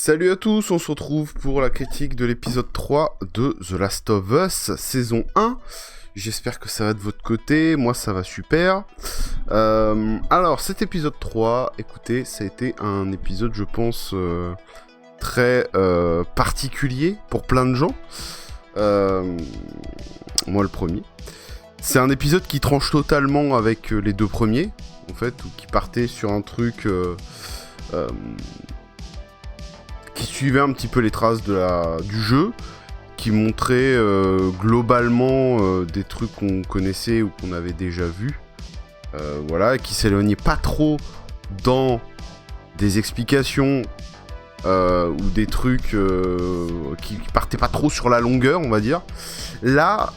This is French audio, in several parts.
Salut à tous, on se retrouve pour la critique de l'épisode 3 de The Last of Us, saison 1. J'espère que ça va de votre côté, moi ça va super. Alors cet épisode 3, écoutez, ça a été un épisode je pense très particulier pour plein de gens. Moi le premier. C'est un épisode qui tranche totalement avec les deux premiers, en fait, ou qui partait sur un truc... qui suivait un petit peu les traces du jeu, qui montrait globalement des trucs qu'on connaissait ou qu'on avait déjà vus, voilà, qui s'éloignait pas trop dans des explications ou des trucs qui partaient pas trop sur la longueur, on va dire. Là,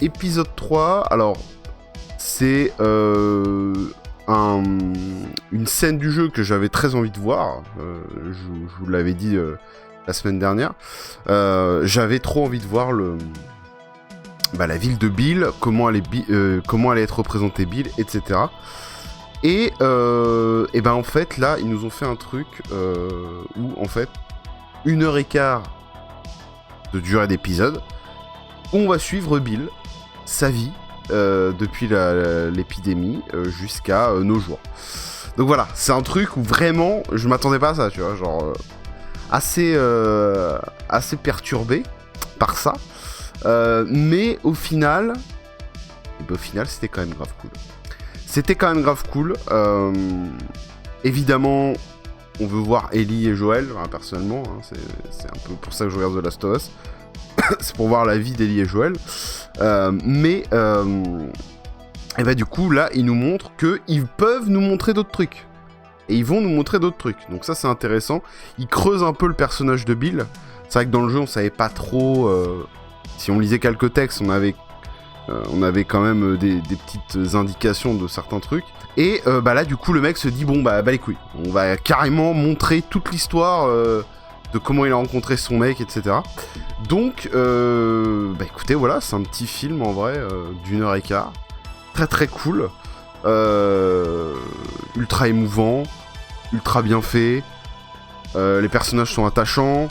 épisode 3, alors c'est une scène du jeu que j'avais très envie de voir, je vous l'avais dit la semaine dernière, j'avais trop envie de voir la ville de Bill, comment allait être représenté Bill, etc. Et ben en fait là ils nous ont fait un truc où en fait 1h15 de durée d'épisode où on va suivre Bill, sa vie, depuis l'épidémie jusqu'à nos jours. Donc voilà, c'est un truc où vraiment je m'attendais pas à ça, tu vois, genre assez perturbé par ça, mais au final c'était quand même grave cool. Évidemment on veut voir Ellie et Joel, personnellement, hein, c'est un peu pour ça que je regarde The Last of Us. C'est pour voir la vie d'Ellie et Joel. Et bah du coup là ils nous montrent qu'ils peuvent nous montrer d'autres trucs. Et ils vont nous montrer d'autres trucs. Donc ça c'est intéressant. Ils creusent un peu le personnage de Bill. C'est vrai que dans le jeu on savait pas trop... si on lisait quelques textes on avait quand même des petites indications de certains trucs. Et bah là du coup le mec se dit bon bah les couilles. On va carrément montrer toute l'histoire de comment il a rencontré son mec, etc. Donc, écoutez, voilà, c'est un petit film en vrai d'1h15, très très cool, ultra émouvant, ultra bien fait, les personnages sont attachants,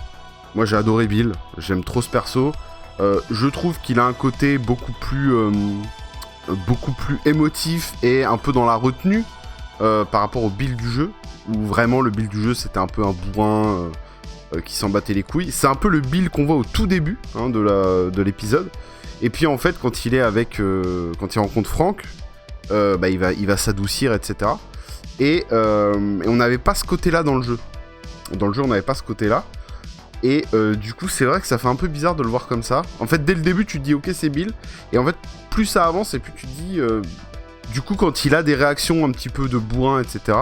moi j'ai adoré Bill, j'aime trop ce perso, je trouve qu'il a un côté beaucoup plus émotif et un peu dans la retenue par rapport au Bill du jeu, où vraiment le Bill du jeu c'était un peu un bourrin... qui s'en battait les couilles. C'est un peu le Bill qu'on voit au tout début de l'épisode. Et puis en fait, quand il rencontre Frank, il va s'adoucir, etc. Et on n'avait pas ce côté-là dans le jeu. Dans le jeu, on n'avait pas ce côté-là. Et du coup, c'est vrai que ça fait un peu bizarre de le voir comme ça. En fait, dès le début, tu te dis ok, c'est Bill. Et en fait, plus ça avance, et plus tu te dis... du coup, quand il a des réactions un petit peu de bourrin, etc.,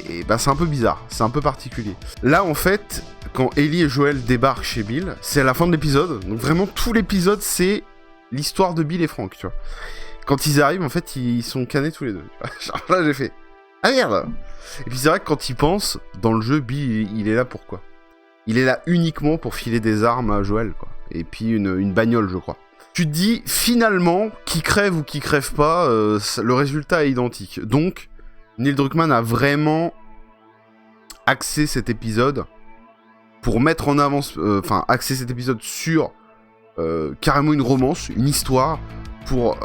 et bah c'est un peu bizarre, c'est un peu particulier. Là en fait, quand Ellie et Joel débarquent chez Bill, c'est à la fin de l'épisode, donc vraiment tout l'épisode c'est l'histoire de Bill et Frank, tu vois. Quand ils arrivent, en fait, ils sont canés tous les deux. Genre là j'ai fait, ah merde. Et puis c'est vrai que quand ils pensent, dans le jeu, Bill il est là pour quoi ? Il est là uniquement pour filer des armes à Joel, quoi. Et puis une bagnole, je crois. Tu te dis, finalement, qui crève ou qui crève pas, le résultat est identique. Donc, Neil Druckmann a vraiment axé cet épisode pour mettre en avant, axé cet épisode sur carrément une romance, une histoire, pour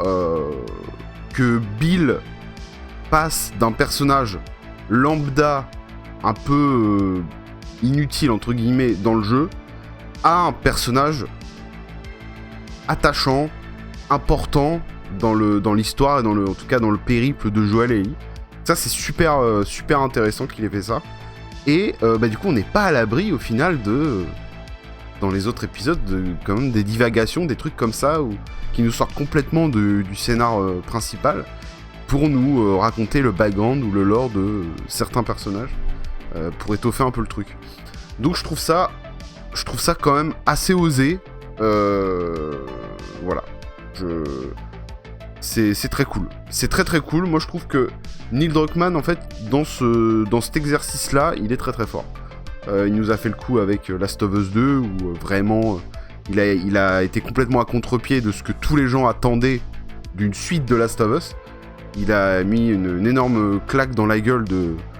que Bill passe d'un personnage lambda, un peu inutile entre guillemets dans le jeu, à un personnage attachant, important dans l'histoire et en tout cas dans le périple de Joel et Ellie. Ça c'est super intéressant qu'il ait fait ça. Et du coup on n'est pas à l'abri au final dans les autres épisodes quand même des divagations, des trucs comme ça qui nous sortent complètement du scénar principal pour nous raconter le background ou le lore de certains personnages pour étoffer un peu le truc. Donc je trouve ça quand même assez osé. Voilà. C'est très cool. C'est très très cool. Moi je trouve que Neil Druckmann en fait dans cet exercice là il est très très fort. Il nous a fait le coup avec Last of Us 2 où vraiment il a été complètement à contre-pied de ce que tous les gens attendaient d'une suite de Last of Us. Il a mis une énorme claque dans la gueule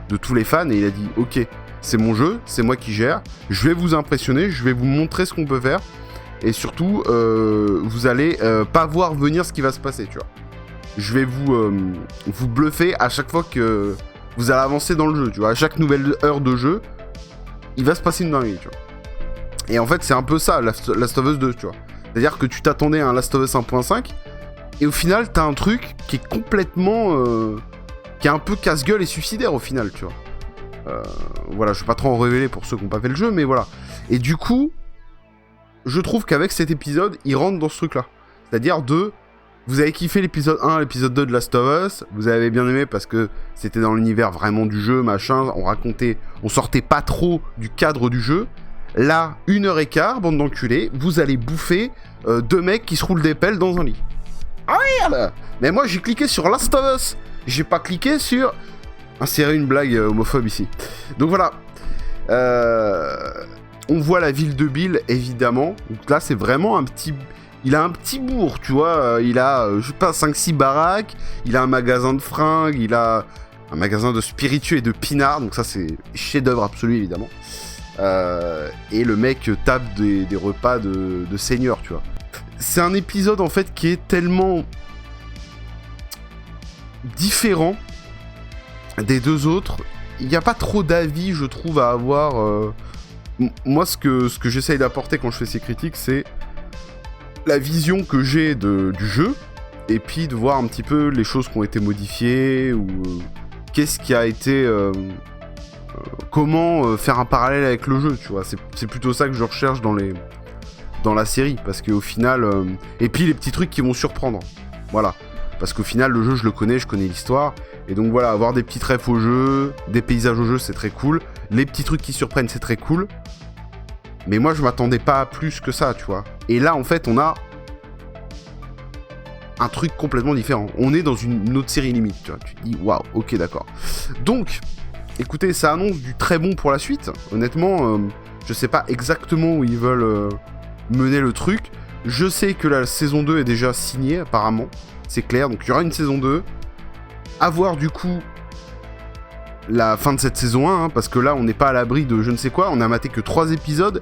de tous les fans et il a dit ok, c'est mon jeu, c'est moi qui gère, je vais vous impressionner, je vais vous montrer ce qu'on peut faire et surtout vous allez pas voir venir ce qui va se passer, tu vois. Je vais vous bluffer à chaque fois que vous allez avancer dans le jeu, tu vois. À chaque nouvelle heure de jeu, il va se passer une dinguerie, tu vois. Et en fait, c'est un peu ça, Last of Us 2, tu vois. C'est-à-dire que tu t'attendais à un Last of Us 1.5, et au final, t'as un truc qui est complètement... qui est un peu casse-gueule et suicidaire, au final, tu vois. Voilà, je vais pas trop en révéler pour ceux qui n'ont pas fait le jeu, mais voilà. Et du coup, je trouve qu'avec cet épisode, il rentre dans ce truc-là. C'est-à-dire vous avez kiffé l'épisode 1, l'épisode 2 de Last of Us, vous avez bien aimé parce que c'était dans l'univers vraiment du jeu, machin, on sortait pas trop du cadre du jeu. Là, 1h15, bande d'enculés, vous allez bouffer 2 mecs qui se roulent des pelles dans un lit. Ah oui, là. Mais moi j'ai cliqué sur Last of Us, j'ai pas cliqué sur... Insérer une blague homophobe ici. Donc voilà. On voit la ville de Bill, évidemment. Donc là c'est vraiment un petit... Il a un petit bourg, tu vois, il a, je sais pas, 5-6 baraques, il a un magasin de fringues, il a un magasin de spiritueux et de pinards, donc ça c'est chef-d'œuvre absolu, évidemment. Et le mec tape des repas de seigneur, tu vois. C'est un épisode, en fait, qui est tellement différent des deux autres. Il n'y a pas trop d'avis, je trouve, à avoir. Moi, ce que j'essaye d'apporter quand je fais ces critiques, c'est la vision que j'ai du jeu, et puis de voir un petit peu les choses qui ont été modifiées, ou qu'est-ce qui a été... comment faire un parallèle avec le jeu, tu vois. C'est plutôt ça que je recherche dans la série, parce qu'au final... Et puis les petits trucs qui vont surprendre, voilà. Parce qu'au final, le jeu, je connais l'histoire, et donc voilà, avoir des petits refs au jeu, des paysages au jeu, c'est très cool. Les petits trucs qui surprennent, c'est très cool. Mais moi, je m'attendais pas à plus que ça, tu vois. Et là, en fait, on a un truc complètement différent. On est dans une autre série limite, tu vois. Tu te dis, waouh, ok, d'accord. Donc, écoutez, ça annonce du très bon pour la suite. Honnêtement, je sais pas exactement où ils veulent mener le truc. Je sais que la saison 2 est déjà signée, apparemment. C'est clair, donc il y aura une saison 2. À voir, du coup... la fin de cette saison 1, hein, parce que là on n'est pas à l'abri de je ne sais quoi, on a maté que 3 épisodes,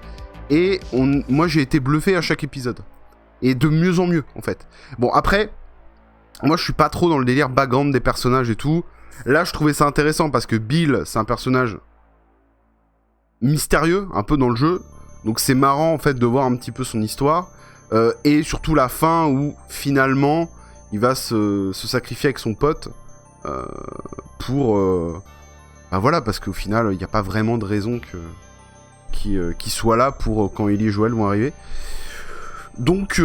et moi j'ai été bluffé à chaque épisode. Et de mieux en mieux, en fait. Bon, après, moi je suis pas trop dans le délire background des personnages et tout. Là je trouvais ça intéressant, parce que Bill, c'est un personnage mystérieux, un peu dans le jeu, donc c'est marrant en fait de voir un petit peu son histoire, et surtout la fin où finalement il va se sacrifier avec son pote, pour... bah voilà, parce qu'au final, il n'y a pas vraiment de raison qu'il soit là pour quand Ellie et Joel vont arriver. Donc,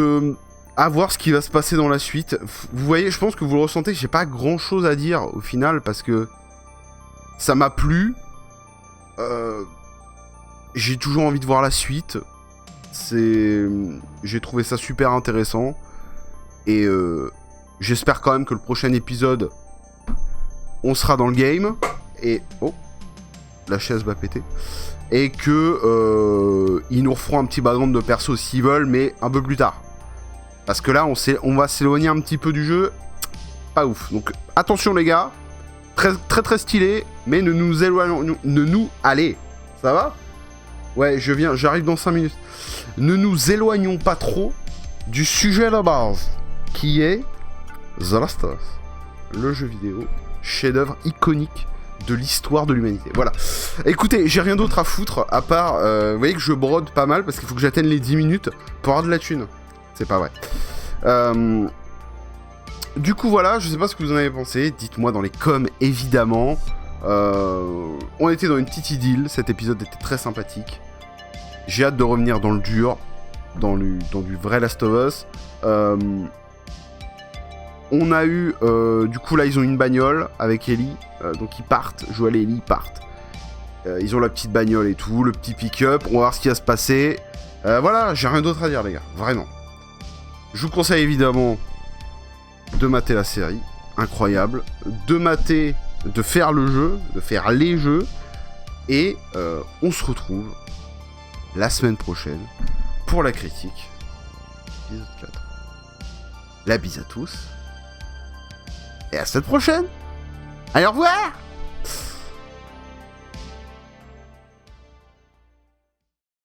à voir ce qui va se passer dans la suite. Vous voyez, je pense que vous le ressentez, j'ai pas grand chose à dire au final, parce que ça m'a plu. J'ai toujours envie de voir la suite. J'ai trouvé ça super intéressant. Et j'espère quand même que le prochain épisode, on sera dans le game. Et... oh, la chaise va péter. Et que ils nous referont un petit background de perso s'ils veulent, mais un peu plus tard. Parce que là, on va s'éloigner un petit peu du jeu. Pas ouf. Donc attention les gars. Très très très stylé. Mais ne nous éloignons... Allez, ça va ? Ouais, j'arrive dans 5 minutes. Ne nous éloignons pas trop du sujet de base, qui est The Last of Us. Le jeu vidéo, chef-d'œuvre iconique de l'histoire de l'humanité. Voilà. Écoutez, j'ai rien d'autre à foutre, à part... vous voyez que je brode pas mal, parce qu'il faut que j'atteigne les 10 minutes pour avoir de la thune. C'est pas vrai. Du coup, voilà, je sais pas ce que vous en avez pensé. Dites-moi dans les coms, évidemment. On était dans une petite idylle. Cet épisode était très sympathique. J'ai hâte de revenir dans le dur, dans du vrai Last of Us. On a eu, du coup là ils ont une bagnole avec Ellie, donc ils partent, Joel et Ellie partent. Ils ont la petite bagnole et tout, le petit pick-up, on va voir ce qui va se passer. Voilà, j'ai rien d'autre à dire les gars, vraiment. Je vous conseille évidemment de mater la série, incroyable, de faire le jeu, de faire les jeux, et on se retrouve la semaine prochaine pour la critique. Épisode 4. La bise à tous. Et à la semaine prochaine. Allez, au revoir.